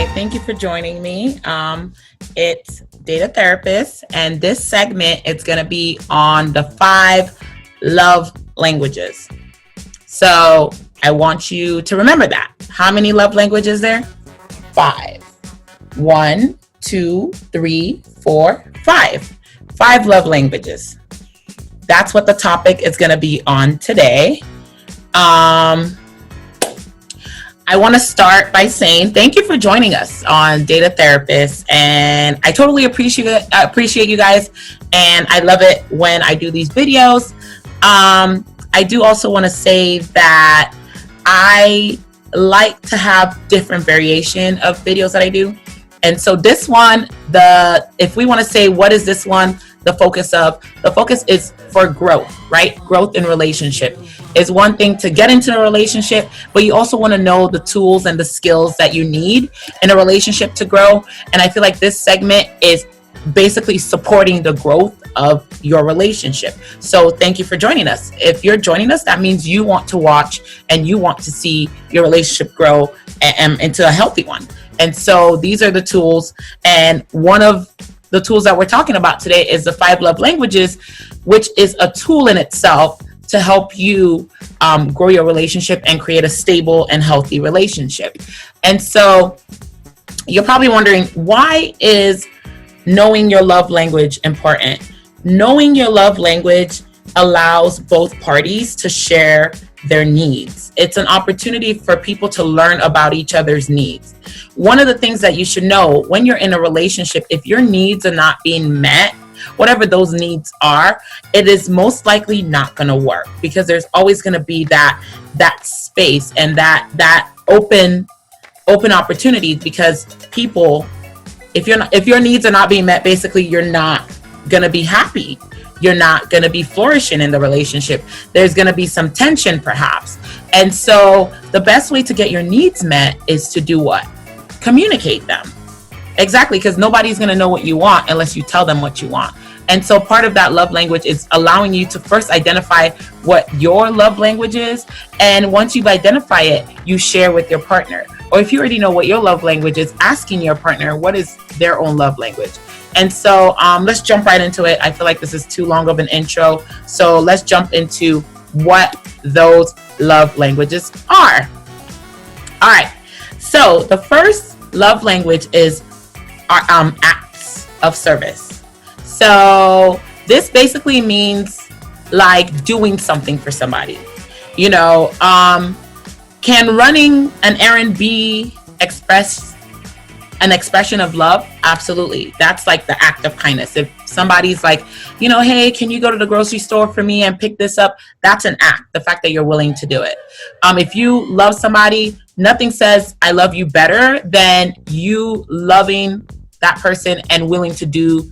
Hi, thank you for joining me. It's Data Therapist, and this segment is going to be on the 5 love languages. So I want you to remember that. How many love languages there? 5. 1, 2, 3, 4, 5. 5 love languages. That's what the topic is going to be on today. I want to start by saying thank you for joining us on Data Therapist, and I totally appreciate you guys, and I love it when I do these videos. I do also want to say that I like to have different variation of videos that I do, and so this one, if we want to say what is this one, the focus is for growth, right? Growth in relationship is one thing to get into a relationship, but you also want to know the tools and the skills that you need in a relationship to grow. And I feel like this segment is basically supporting the growth of your relationship. So thank you for joining us. If you're joining us, that means you want to watch and you want to see your relationship grow into a healthy one. And so these are the tools, and one of the tools that we're talking about today is the 5 love languages, which is a tool in itself to help you grow your relationship and create a stable and healthy relationship. And so you're probably wondering, why is knowing your love language important? Knowing your love language allows both parties to share their needs. It's an opportunity for people to learn about each other's needs. One of the things that you should know when you're in a relationship, if your needs are not being met, whatever those needs are, it is most likely not going to work, because there's always going to be that space and that open opportunities, because people, if your needs are not being met, basically you're not going to be happy. You're not going to be flourishing in the relationship. There's going to be some tension perhaps. And so the best way to get your needs met is to do what? Communicate them. Exactly, because nobody's going to know what you want unless you tell them what you want. And so part of that love language is allowing you to first identify what your love language is. And once you've identified it, you share with your partner. Or if you already know what your love language is, asking your partner what is their own love language. And so let's jump right into it. I feel like this is too long of an intro. So let's jump into what those love languages are. All right. So the first love language is acts of service. So this basically means like doing something for somebody. Can running an errand be an expression of love? Absolutely. That's like the act of kindness. If somebody's like, hey, can you go to the grocery store for me and pick this up? That's an act, the fact that you're willing to do it. If you love somebody, nothing says I love you better than you loving that person and willing to do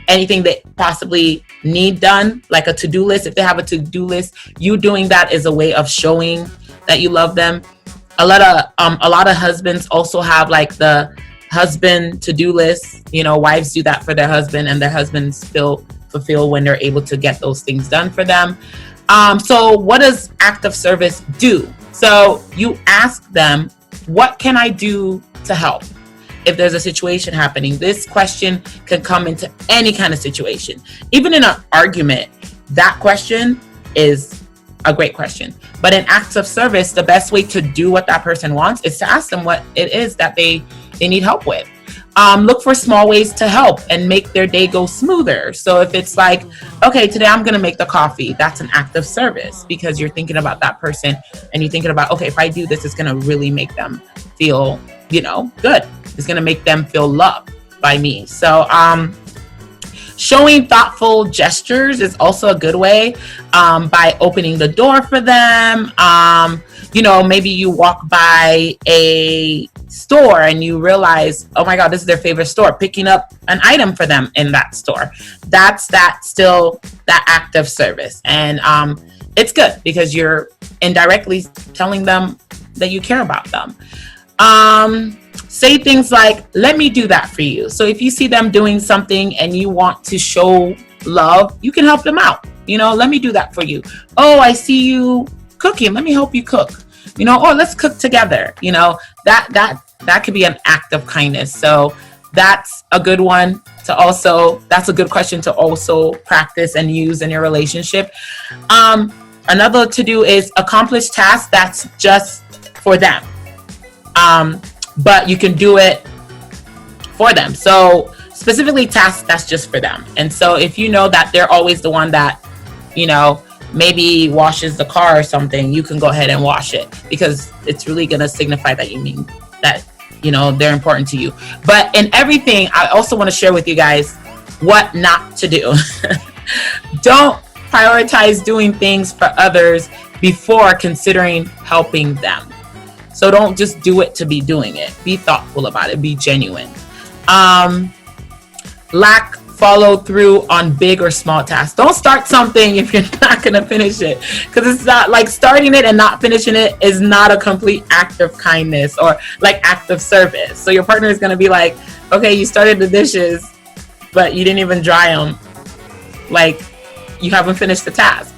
anything that possibly need done, like a to-do list. If they have a to-do list, you doing that is a way of showing that you love them. A lot of husbands also have like the husband to-do list. Wives do that for their husband, and their husbands feel fulfilled when they're able to get those things done for them. So what does act of service do? So you ask them, what can I do to help? If there's a situation happening, this question can come into any kind of situation. Even in an argument, that question is a great question. But in acts of service, the best way to do what that person wants is to ask them what it is that they need help with. Look for small ways to help and make their day go smoother. So if it's like, okay, today I'm going to make the coffee, that's an act of service, because you're thinking about that person and you're thinking about, okay, if I do this, it's going to really make them feel, good. It's going to make them feel loved by me. So, showing thoughtful gestures is also a good way, by opening the door for them. Maybe you walk by a store and you realize, oh my God, this is their favorite store, picking up an item for them in that store. That's still that act of service. And it's good because you're indirectly telling them that you care about them. Say things like, let me do that for you. So if you see them doing something and you want to show love, you can help them out. Let me do that for you. Oh, I see you cooking. Let me help you cook. Or let's cook together. That That could be an act of kindness. So that's a good one to also, that's a good question to also practice and use in your relationship. Another to do is accomplish tasks that's just for them. But you can do it for them. So specifically tasks that's just for them. And so if you know that they're always the one that, you know, maybe washes the car or something, you can go ahead and wash it, because it's really going to signify that you mean that, you know, they're important to you. But in everything, I also want to share with you guys what not to do. Don't prioritize doing things for others before considering helping them. So don't just do it to be doing it. Be thoughtful about it. Be genuine. Lack follow through on big or small tasks. Don't start something if you're not going to finish it, because it's not like starting it and not finishing it is not a complete act of kindness or like act of service. So your partner is going to be like, okay, you started the dishes, but you didn't even dry them. Like, you haven't finished the task.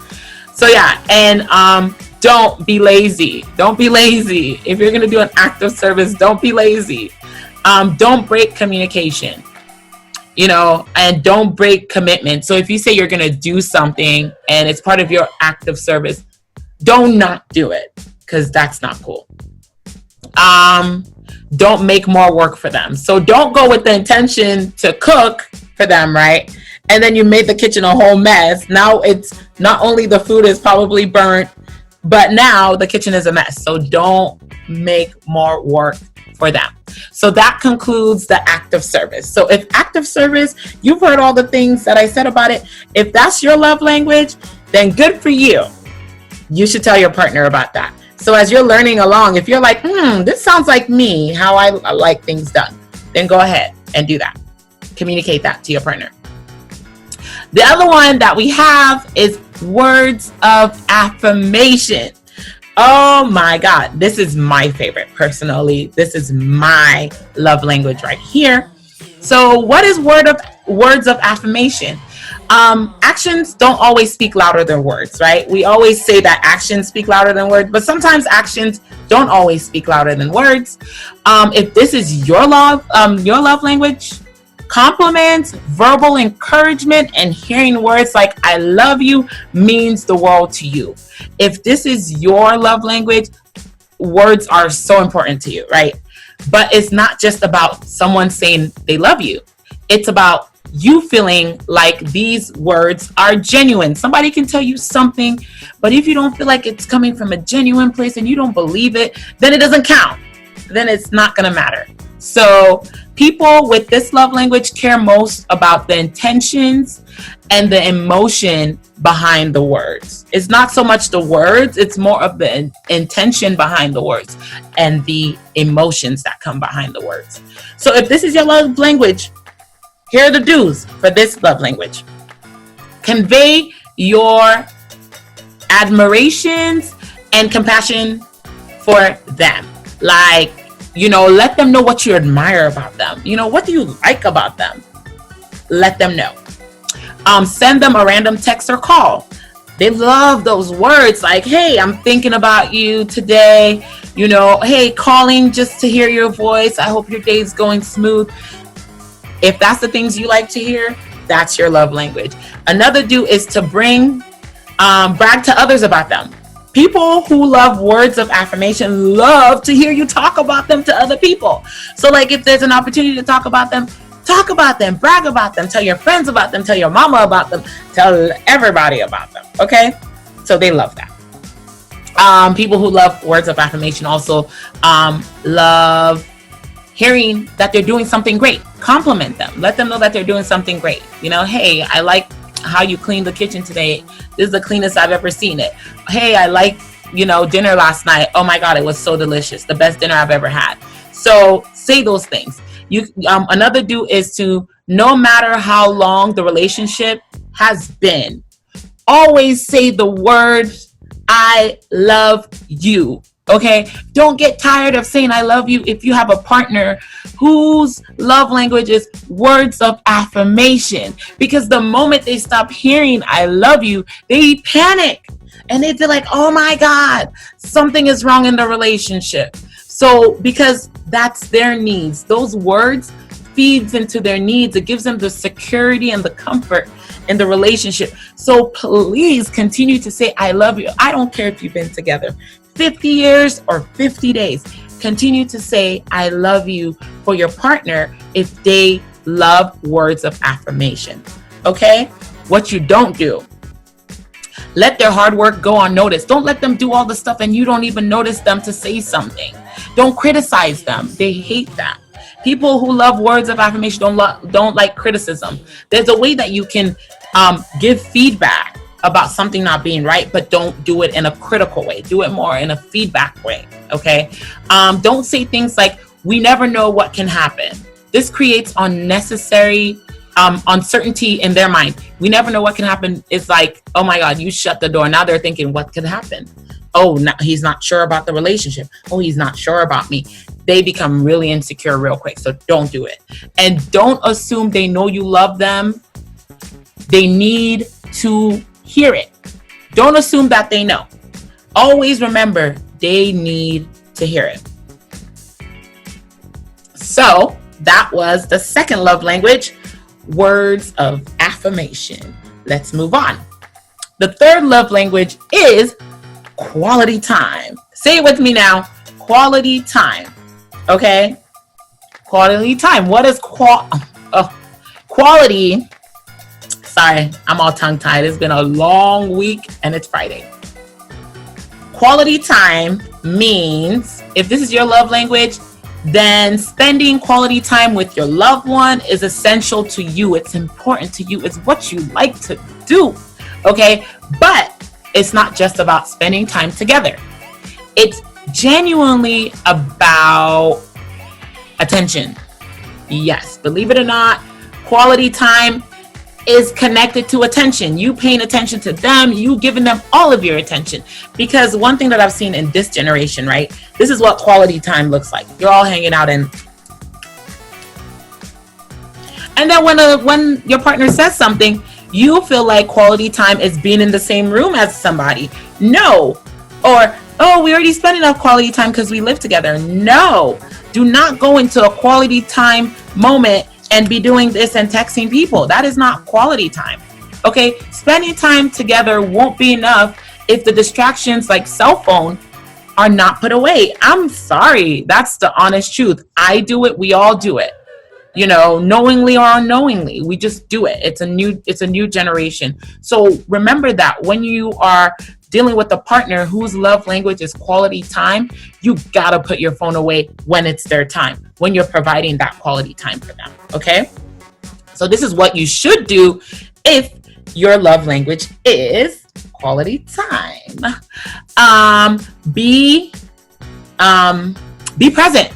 So yeah, and don't be lazy. Don't be lazy. If you're going to do an act of service, don't be lazy. Don't break communication. You know, and don't break commitment. So if you say you're going to do something and it's part of your act of service, don't not do it, because that's not cool. Don't make more work for them. So don't go with the intention to cook for them, right? And then you made the kitchen a whole mess. Now it's not only the food is probably burnt, but now the kitchen is a mess. So don't make more work for them. So that concludes the act of service. So if act of service, you've heard all the things that I said about it. If that's your love language, then good for you. You should tell your partner about that. So as you're learning along, if you're like, this sounds like me, how I like things done, then go ahead and do that. Communicate that to your partner. The other one that we have is words of affirmation. Oh my God, this is my favorite personally. This is my love language right here. So what is words of affirmation? Actions don't always speak louder than words, right? We always say that actions speak louder than words, but sometimes actions don't always speak louder than words. If this is your love language, compliments, verbal encouragement, and hearing words like I love you means the world to you. If this is your love language, words are so important to you, right? But it's not just about someone saying they love you. It's about you feeling like these words are genuine. Somebody can tell you something, but if you don't feel like it's coming from a genuine place and you don't believe it, then it doesn't count. Then it's not going to matter. So people with this love language care most about the intentions and the emotion behind the words. It's not so much the words, it's more of the intention behind the words and the emotions that come behind the words. So if this is your love language, here are the do's for this love language. Convey your admirations and compassion for them. Like, you know, let them know what you admire about them. You know, what do you like about them? Let them know. Send them a random text or call. They love those words like, hey, I'm thinking about you today. You know, hey, calling just to hear your voice. I hope your day's going smooth. If that's the things you like to hear, that's your love language. Another do is to brag to others about them. People who love words of affirmation love to hear you talk about them to other people. So like if there's an opportunity to talk about them, brag about them, tell your friends about them, tell your mama about them, tell everybody about them. Okay? So they love that. People who love words of affirmation also love hearing that they're doing something great. Compliment them. Let them know that they're doing something great. You know, hey, I like how you cleaned the kitchen today. This is the cleanest I've ever seen it. Hey, I like, you know, dinner last night. Oh my God, it was so delicious. The best dinner I've ever had. So say those things. Another do is to, no matter how long the relationship has been, always say the words, I love you. Okay, don't get tired of saying I love you if you have a partner whose love language is words of affirmation, because the moment they stop hearing I love you, they panic and they feel like, oh my God, something is wrong in the relationship. So because that's their needs, those words feeds into their needs. It gives them the security and the comfort in the relationship. So please continue to say, I love you. I don't care if you've been together 50 years or 50 days. Continue to say, I love you for your partner if they love words of affirmation. Okay? What you don't do, let their hard work go unnoticed. Don't let them do all the stuff and you don't even notice them to say something. Don't criticize them. They hate that. People who love words of affirmation don't like criticism. There's a way that you can give feedback about something not being right, but don't do it in a critical way. Do it more in a feedback way, okay? Don't say things like, we never know what can happen. This creates unnecessary uncertainty in their mind. We never know what can happen. It's like, oh my God, you shut the door. Now they're thinking, what could happen? Oh, no, he's not sure about the relationship. Oh, he's not sure about me. They become really insecure real quick. So don't do it. And don't assume they know you love them. They need to hear it. Don't assume that they know. Always remember, they need to hear it. So that was the second love language, words of affirmation. Let's move on. The third love language is quality time. Say it with me now. Quality time. Okay? Quality time. What is quality? Sorry, I'm all tongue-tied. It's been a long week and it's Friday. Quality time means, if this is your love language, then spending quality time with your loved one is essential to you. It's important to you. It's what you like to do. Okay? But it's not just about spending time together. It's genuinely about attention. Yes, believe it or not, quality time is connected to attention. You paying attention to them, you giving them all of your attention. Because one thing that I've seen in this generation, right? This is what quality time looks like. You're all hanging out and then when your partner says something, you feel like quality time is being in the same room as somebody. No. Or, oh, we already spent enough quality time because we live together. No. Do not go into a quality time moment and be doing this and texting people. That is not quality time. Okay? Spending time together won't be enough if the distractions like cell phone are not put away. I'm sorry. That's the honest truth. I do it. We all do it. You know, knowingly or unknowingly, we just do it. It's a new generation. So remember that when you are dealing with a partner whose love language is quality time, you gotta put your phone away when it's their time, when you're providing that quality time for them. Okay? So this is what you should do if your love language is quality time. Be present.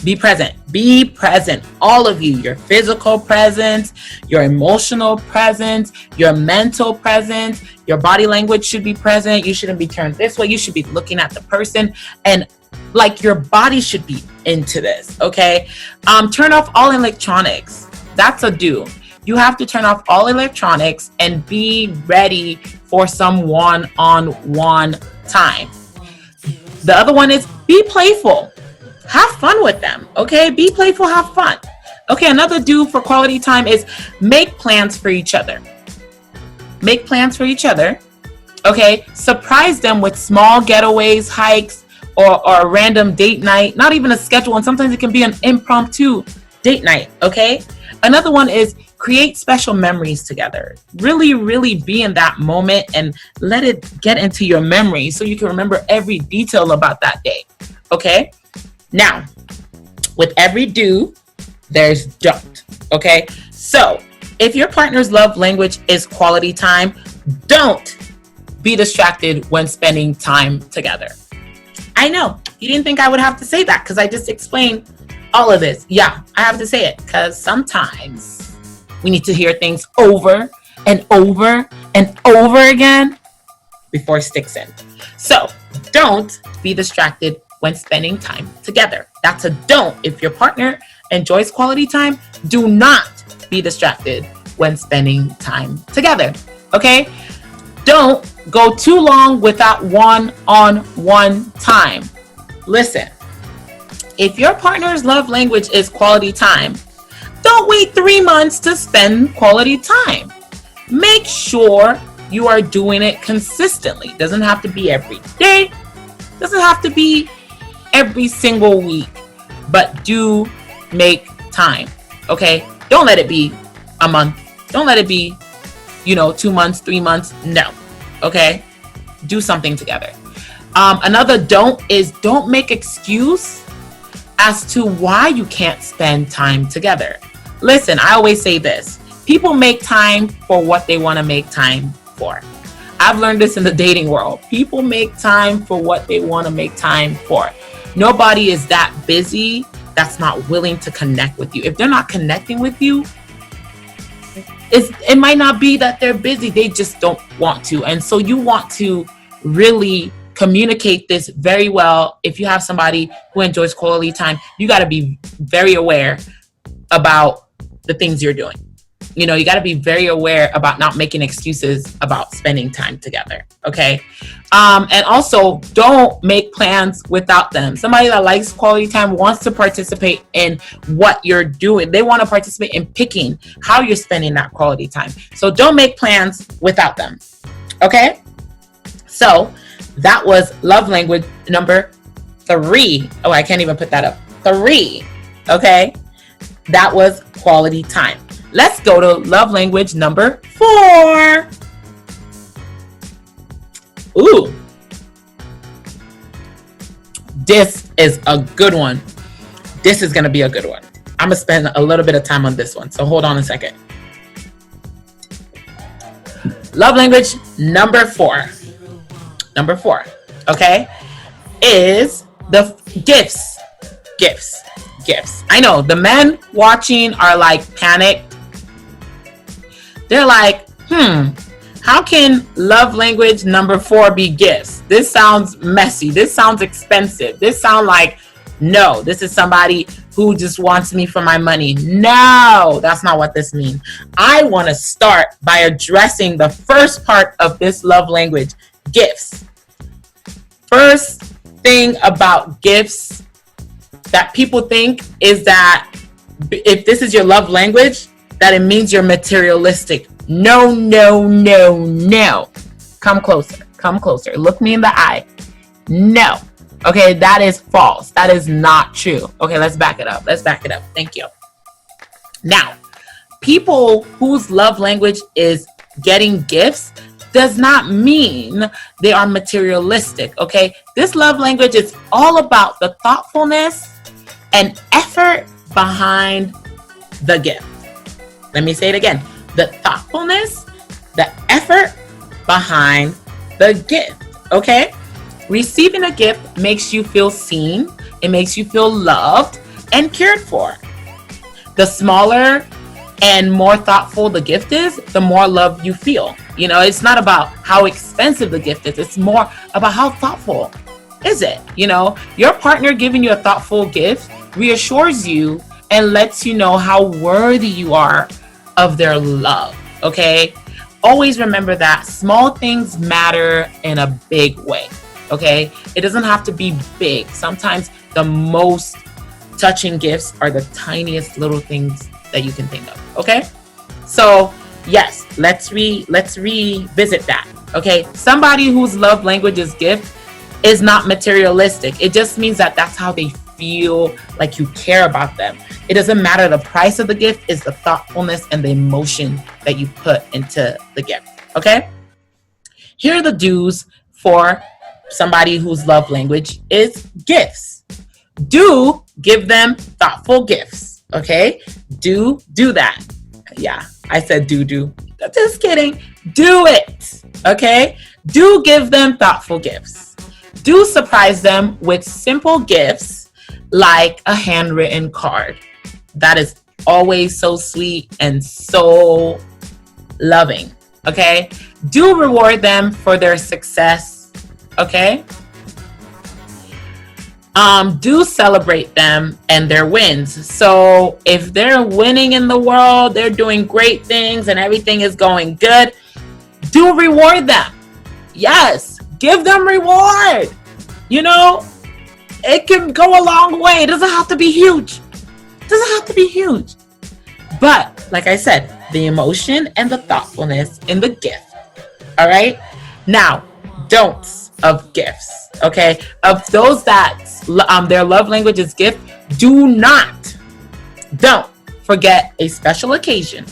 Be present. Be present. All of you, your physical presence, your emotional presence, your mental presence, your body language should be present. You shouldn't be turned this way. You should be looking at the person, and like your body should be into this. Okay. Turn off all electronics. That's a do. You have to turn off all electronics and be ready for some one-on-one time. The other one is be playful. Have fun with them, okay? Be playful, have fun. Okay, another do for quality time is make plans for each other. Make plans for each other, okay? Surprise them with small getaways, hikes, or a random date night. Not even a schedule, and sometimes it can be an impromptu date night, okay? Another one is create special memories together. Really, really be in that moment and let it get into your memory so you can remember every detail about that day, okay? Now, with every do, there's don't, okay? So, if your partner's love language is quality time, don't be distracted when spending time together. I know, you didn't think I would have to say that because I just explained all of this. Yeah, I have to say it because sometimes we need to hear things over and over and over again before it sticks in. So, don't be distracted when spending time together. That's a don't. If your partner enjoys quality time, do not be distracted when spending time together. Okay? Don't go too long without one-on-one time. Listen, If your partner's love language is quality time, don't wait 3 months to spend quality time. Make sure you are doing it consistently. It doesn't have to be every day. It doesn't have to be every single week. But do make time. Okay? Don't let it be a month. Don't let it be, 2 months, 3 months. No. Okay? Do something together. Another don't make excuse as to why you can't spend time together. Listen, I always say this. People make time for what they want to make time for. I've learned this in the dating world. People make time for what they want to make time for. Nobody is that busy that's not willing to connect with you. If they're not connecting with you, it might not be that they're busy. They just don't want to. And so you want to really communicate this very well. If you have somebody who enjoys quality time, you got to be very aware about the things you're doing. You got to be very aware about not making excuses about spending time together. Okay. And also don't make plans without them. Somebody that likes quality time wants to participate in what you're doing. They want to participate in picking how you're spending that quality time. So don't make plans without them. Okay. So that was love language number 3. Oh, I can't even put that up. 3. Okay. That was quality time. Let's go to love language number 4. Ooh. This is a good one. This is going to be a good one. I'm going to spend a little bit of time on this one. So hold on a second. Love language number 4. Number 4, okay, is the gifts. I know the men watching are like panicked. They're like, how can love language number 4 be gifts? This sounds messy. This sounds expensive. This sounds like, no, this is somebody who just wants me for my money. No, that's not what this means. I want to start by addressing the first part of this love language, gifts. First thing about gifts that people think is that if this is your love language, that it means you're materialistic. No. Come closer. Look me in the eye. No. Okay, that is false. That is not true. Okay, let's back it up. Thank you. Now, people whose love language is getting gifts does not mean they are materialistic, okay? This love language is all about the thoughtfulness and effort behind the gift. Let me say it again. The thoughtfulness, the effort behind the gift, okay? Receiving a gift makes you feel seen. It makes you feel loved and cared for. The smaller and more thoughtful the gift is, the more love you feel. It's not about how expensive the gift is. It's more about how thoughtful is it. Your partner giving you a thoughtful gift reassures you and lets you know how worthy you are of their love. Okay? Always remember that small things matter in a big way. Okay? It doesn't have to be big. Sometimes the most touching gifts are the tiniest little things that you can think of. Okay? So yes, let's revisit that. Okay? Somebody whose love language is gift is not materialistic. It just means that that's how they feel like you care about them. It doesn't matter the price of the gift, it's the thoughtfulness and the emotion that you put into the gift. Okay? Here are the do's for somebody whose love language is gifts. Do give them thoughtful gifts. Okay? Do that. Yeah, I said do. Just kidding. Do it. Okay? Do give them thoughtful gifts. Do surprise them with simple gifts like a handwritten card. That is always so sweet and so loving. Okay? Do reward them for their success. Okay? Do celebrate them and their wins. So if they're winning in the world, they're doing great things and everything is going good, do reward them. Yes, give them reward. It can go a long way. It doesn't have to be huge. It doesn't have to be huge. But like I said, the emotion and the thoughtfulness in the gift. All right. Now, don'ts of gifts. Okay. Of those that their love language is gift, don't forget a special occasion.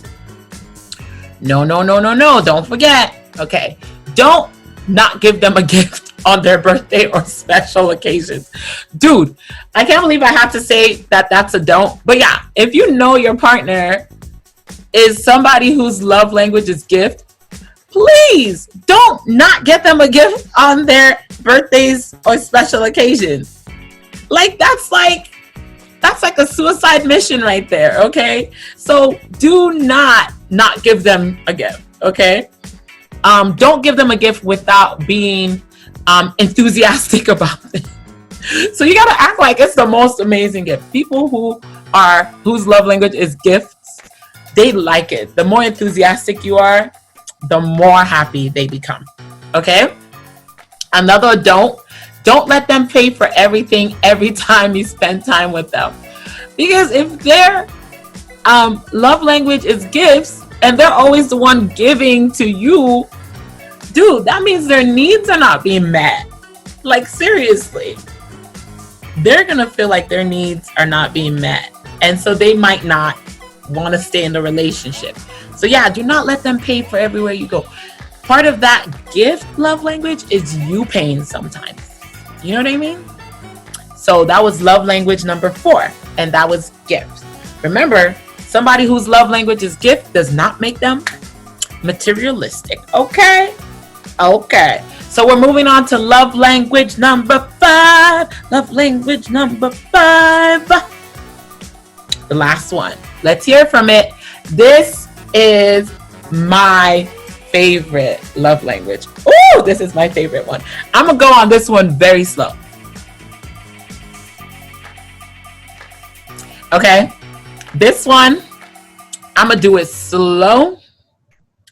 No. Don't forget. Okay. Don't not give them a gift on their birthday or special occasions. Dude, I can't believe I have to say that that's a don't. But yeah, if you know your partner is somebody whose love language is gift, please don't not get them a gift on their birthdays or special occasions. Like that's like a suicide mission right there, okay? So do not give them a gift, okay? Don't give them a gift without being enthusiastic about it. So you gotta act like it's the most amazing gift. People whose love language is gifts, they like it. The more enthusiastic you are, the more happy they become. Okay? Another don't let them pay for everything every time you spend time with them. Because if their love language is gifts and they're always the one giving to you, dude, that means their needs are not being met. Like seriously. They're gonna feel like their needs are not being met. And so they might not want to stay in the relationship. So yeah, do not let them pay for everywhere you go. Part of that gift love language is you paying sometimes. You know what I mean? So that was love language number 4, and that was gifts. Remember, somebody whose love language is gift does not make them materialistic. Okay? Okay. So we're moving on to love language number 5. Love language number 5. The last one. Let's hear from it. This is my favorite love language. Ooh, this is my favorite one. I'm going to go on this one very slow. Okay. This one, I'm going to do it slow.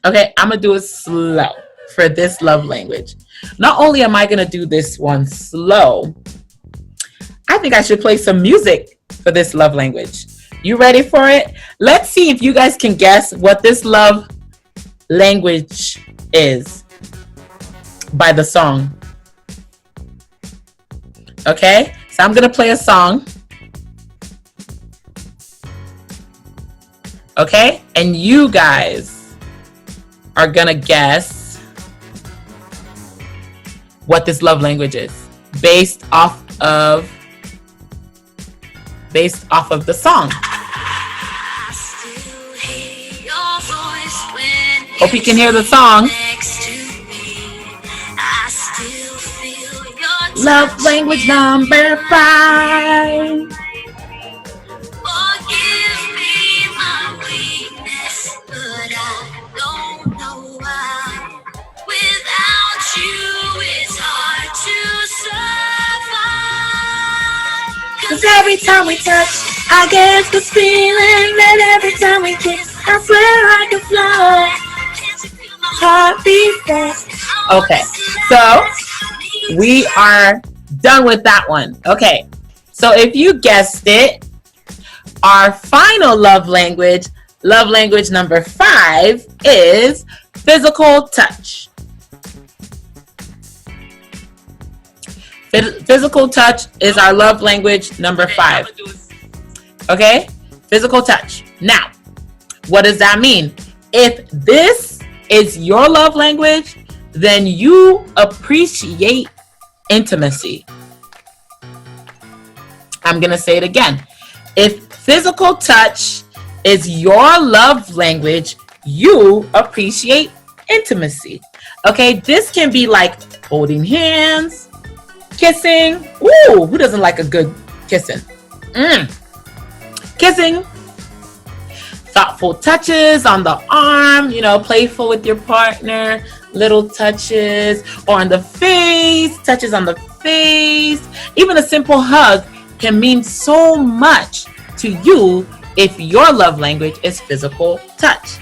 Okay. I'm going to do it slow for this love language. Not only am I going to do this one slow, I think I should play some music for this love language. You ready for it? Let's see if you guys can guess what this love language is by the song. Okay, so I'm gonna play a song. Okay, and you guys are gonna guess what this love language is based off of the song. Hope you can hear the song. Love language number 5. Cause every time we touch, I get this feeling that every time we kiss, I swear I can fly. Heartbeat fast. Okay, so we are done with that one. Okay, so if you guessed it, our final love language number 5 is physical touch. Physical touch is our love language number 5. Okay? Physical touch. Now, what does that mean? If this is your love language, then you appreciate intimacy. I'm going to say it again. If physical touch is your love language, you appreciate intimacy. Okay? This can be like holding hands, kissing. Ooh, who doesn't like a good kissing? Kissing. Thoughtful touches on the arm, playful with your partner, little touches, or on the face, touches on the face. Even a simple hug can mean so much to you if your love language is physical touch.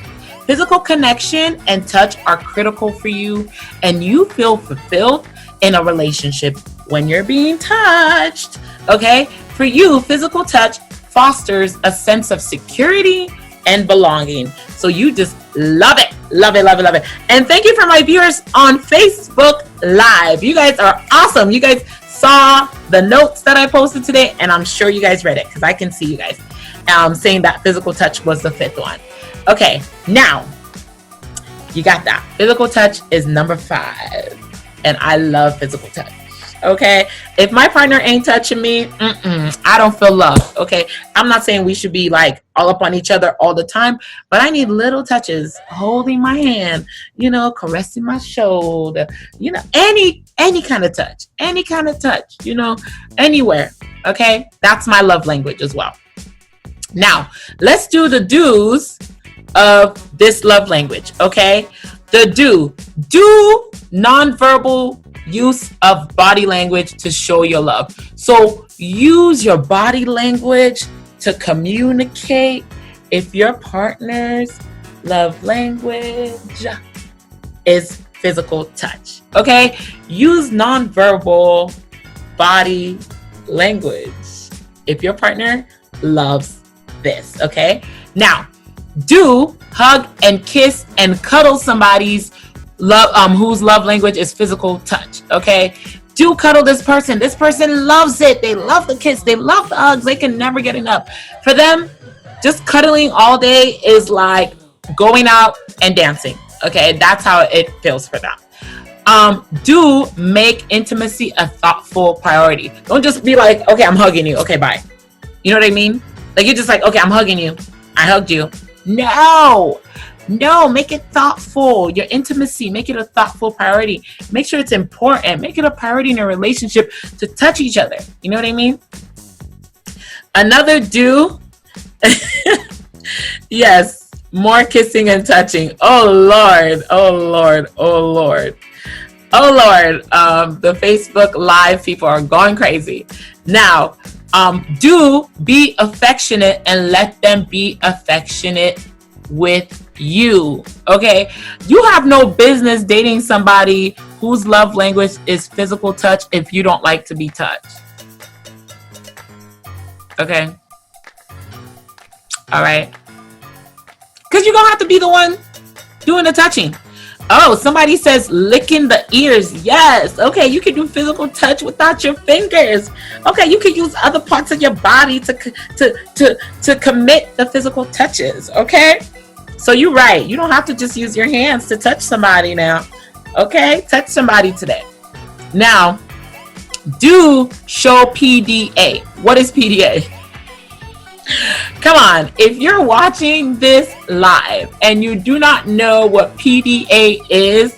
Physical connection and touch are critical for you, and you feel fulfilled in a relationship when you're being touched. Okay, for you, physical touch fosters a sense of security and belonging. So you just love it, love it, love it, love it. And thank you for my viewers on Facebook Live. You guys are awesome. You guys saw the notes that I posted today, and I'm sure you guys read it because I can see you guys saying that physical touch was the 5th one. Okay, now you got that. Physical touch is number 5, and I love physical touch. Okay, if my partner ain't touching me, I don't feel love. Okay, I'm not saying we should be like all up on each other all the time, but I need little touches, holding my hand, you know, caressing my shoulder, you know, any kind of touch, you know, anywhere. Okay, that's my love language as well. Now let's do the do's of this love language. Okay, the do nonverbal use of body language to show your love. So use your body language to communicate. If your partner's love language is physical touch, okay, use nonverbal body language if your partner loves this. Okay, now do hug and kiss and cuddle somebody's love whose love language is physical touch. Okay, do cuddle this person. This person loves it. They love the kiss, they love the hugs, they can never get enough. For them, just cuddling all day is like going out and dancing. Okay, that's how it feels for them. Do make intimacy a thoughtful priority. Don't just be like, okay, I'm hugging you, okay, bye. You know what I mean? Like, you're just like, okay, I'm hugging you, I hugged you. No, make it thoughtful. Your intimacy, make it a thoughtful priority. Make sure it's important. Make it a priority in a relationship to touch each other. You know what I mean? Another do, yes, more kissing and touching. Oh Lord. The Facebook Live people are going crazy. Now, do be affectionate and let them be affectionate with you. Okay, you have no business dating somebody whose love language is physical touch if you don't like to be touched. Okay, all right, because you're gonna have to be the one doing the touching. Oh, somebody says licking the ears. Yes. Okay, you can do physical touch without your fingers. Okay, you can use other parts of your body to commit the physical touches. Okay, so you're right. You don't have to just use your hands to touch somebody now. Okay, touch somebody today. Now, do show PDA. What is PDA? Come on, if you're watching this live and you do not know what PDA is,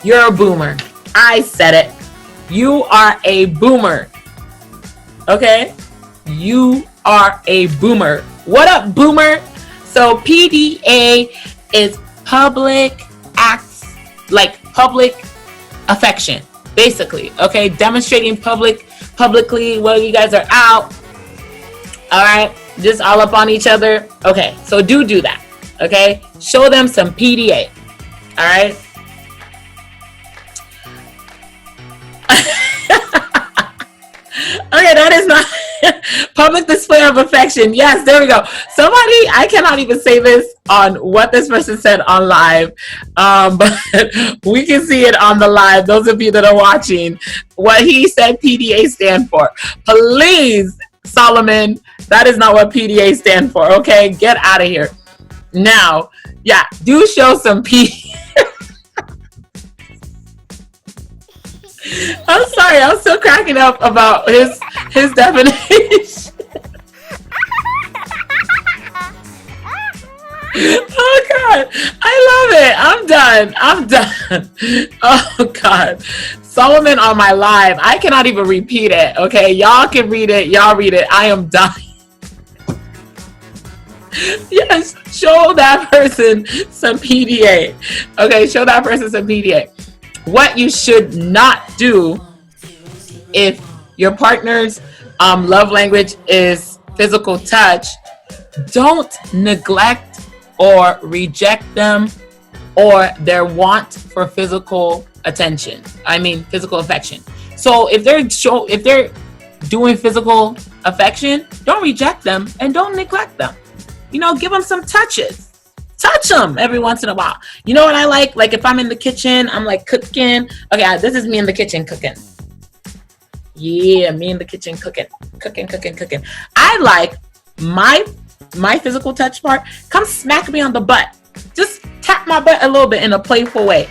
you're a boomer. I said it. You are a boomer. Okay? You are a boomer. What up, boomer? So PDA is public acts, like public affection, basically. Okay? Demonstrating publicly while you guys are out. All right, just all up on each other. Okay, so do that. Okay, show them some PDA. All right. Okay, that is not public display of affection. Yes, there we go. Somebody, I cannot even say this on what this person said on live, but we can see it on the live. Those of you that are watching, what he said PDA stand for. Please, Solomon, that is not what PDA stand for. Okay, get out of here. Now, yeah, do show some PDA. I'm sorry, I'm still cracking up about his definition. Oh God, I love it. I'm done. Oh God, Solomon on my live. I cannot even repeat it. Okay, y'all can read it. Y'all read it. I am dying. Yes, show that person some PDA. Okay, show that person some PDA. What you should not do if your partner's love language is physical touch, don't neglect or reject them or their want for physical attention. I mean, physical affection. So if they're doing physical affection, don't reject them and don't neglect them. You know, give them some touches. Touch them every once in a while. You know what I like? Like if I'm in the kitchen, I'm like cooking. Okay, this is me in the kitchen cooking. Yeah, me in the kitchen cooking. I like my physical touch part. Come smack me on the butt. Just tap my butt a little bit in a playful way.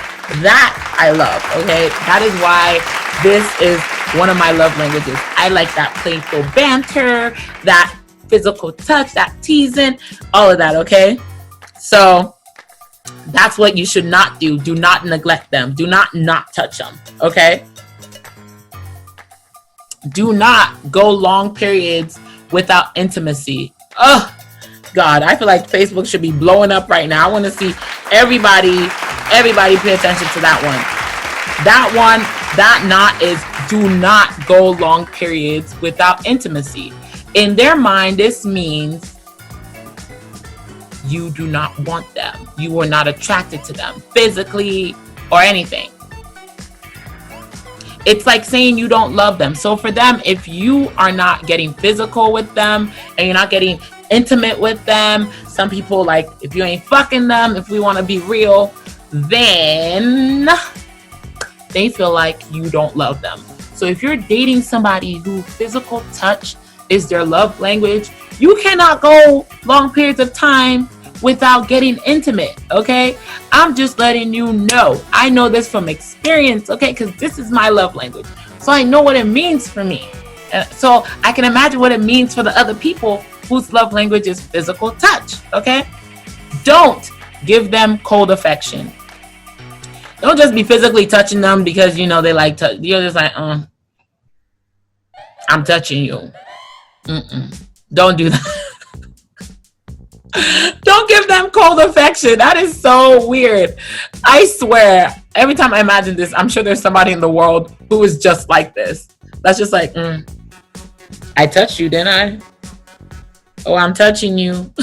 That I love, okay? That is why this is one of my love languages. I like that playful banter, that physical touch, that teasing, all of that, okay? So that's what you should not do. Do not neglect them. Do not touch them, okay? Do not go long periods without intimacy. Oh, God, I feel like Facebook should be blowing up right now. I want to see everybody pay attention to that one. That knot is do not go long periods without intimacy. In their mind, this means you do not want them. You are not attracted to them physically or anything. It's like saying you don't love them. So for them, if you are not getting physical with them and you're not getting intimate with them, some people like, if you ain't fucking them, if we want to be real, then they feel like you don't love them. So if you're dating somebody who physical touch is their love language, you cannot go long periods of time without getting intimate, okay? I'm just letting you know. I know this from experience, okay? Because this is my love language. So I know what it means for me. So I can imagine what it means for the other people whose love language is physical touch, okay? Don't give them cold affection. Don't just be physically touching them because, you know, they like touch. You're just like, I'm touching you. Don't do that. Don't give them cold affection. That is so weird. I swear, every time I imagine this, I'm sure there's somebody in the world who is just like this. That's just like, I touched you, didn't I? Oh, I'm touching you.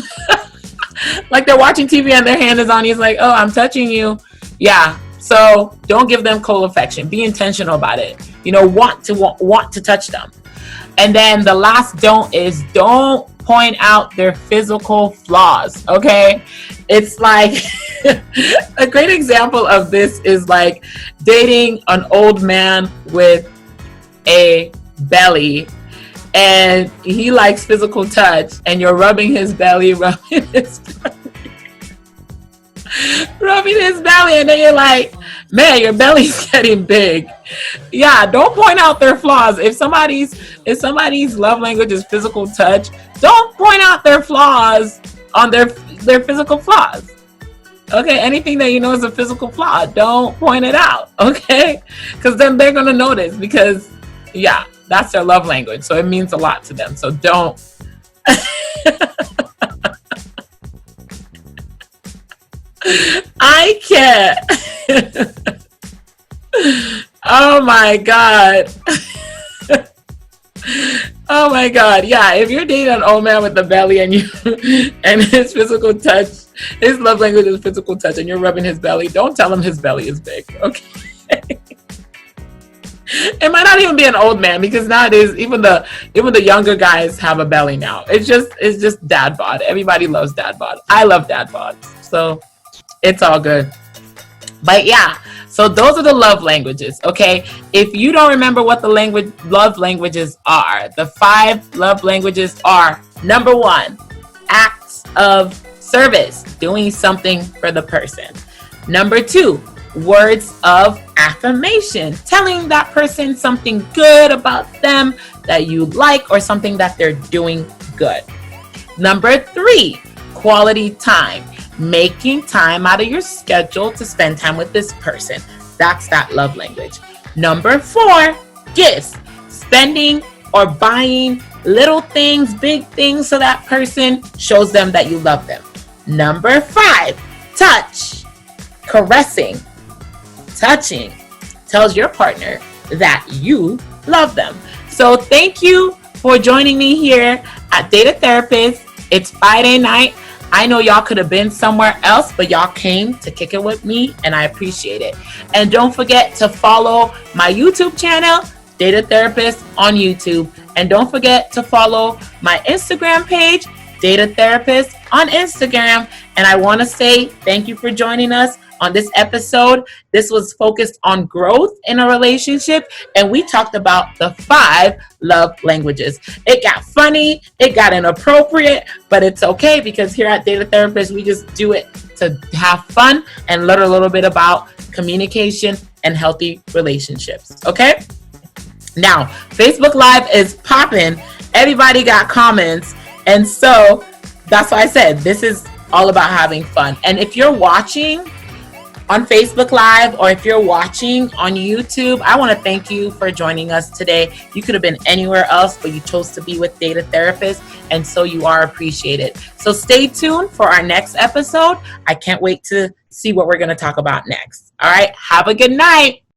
Like they're watching TV and their hand is on you. It's like, oh, I'm touching you. Yeah. So don't give them cold affection. Be intentional about it. You know, want to touch them. And then the last don't is don't point out their physical flaws, okay? It's like a great example of this is like dating an old man with a belly and he likes physical touch and you're rubbing his belly, and then you're like, man, your belly's getting big. Yeah, don't point out their flaws. If somebody's love language is physical touch, don't point out their flaws on their physical flaws. Okay, anything that you know is a physical flaw, don't point it out. Okay, because then they're gonna notice because yeah, that's their love language. So it means a lot to them. So don't. I can't. Oh my God. Oh my God. Yeah, if you're dating an old man with a belly and his physical touch, his love language is physical touch and you're rubbing his belly, don't tell him his belly is big. Okay. It might not even be an old man because nowadays even the younger guys have a belly now. It's just dad bod. Everybody loves dad bod. I love dad bods. So it's all good. But yeah, so those are the love languages, okay? If you don't remember what the love languages are, the 5 love languages are, number 1, acts of service, doing something for the person. Number 2, words of affirmation, telling that person something good about them that you like or something that they're doing good. Number 3, quality time. Making time out of your schedule to spend time with this person. That's that love language. Number 4, gifts. Spending or buying little things, big things, so that person shows them that you love them. Number 5, touch. Caressing. Touching tells your partner that you love them. So thank you for joining me here at Data Therapist. It's Friday night. I know y'all could have been somewhere else, but y'all came to kick it with me, and I appreciate it. And don't forget to follow my YouTube channel, Data Therapist on YouTube. And don't forget to follow my Instagram page, Data Therapist on Instagram. And I want to say thank you for joining us on this episode. This was focused on growth in a relationship, and we talked about the 5 love languages. It got funny, it got inappropriate, but it's okay because here at Data Therapist, we just do it to have fun and learn a little bit about communication and healthy relationships. Okay? Now, Facebook Live is popping. Everybody got comments, and so that's why I said this is all about having fun. And if you're watching on Facebook Live or if you're watching on YouTube, I want to thank you for joining us today. You could have been anywhere else, but you chose to be with Data Therapist, and so you are appreciated. So stay tuned for our next episode. I can't wait to see what we're going to talk about next. All right, have a good night.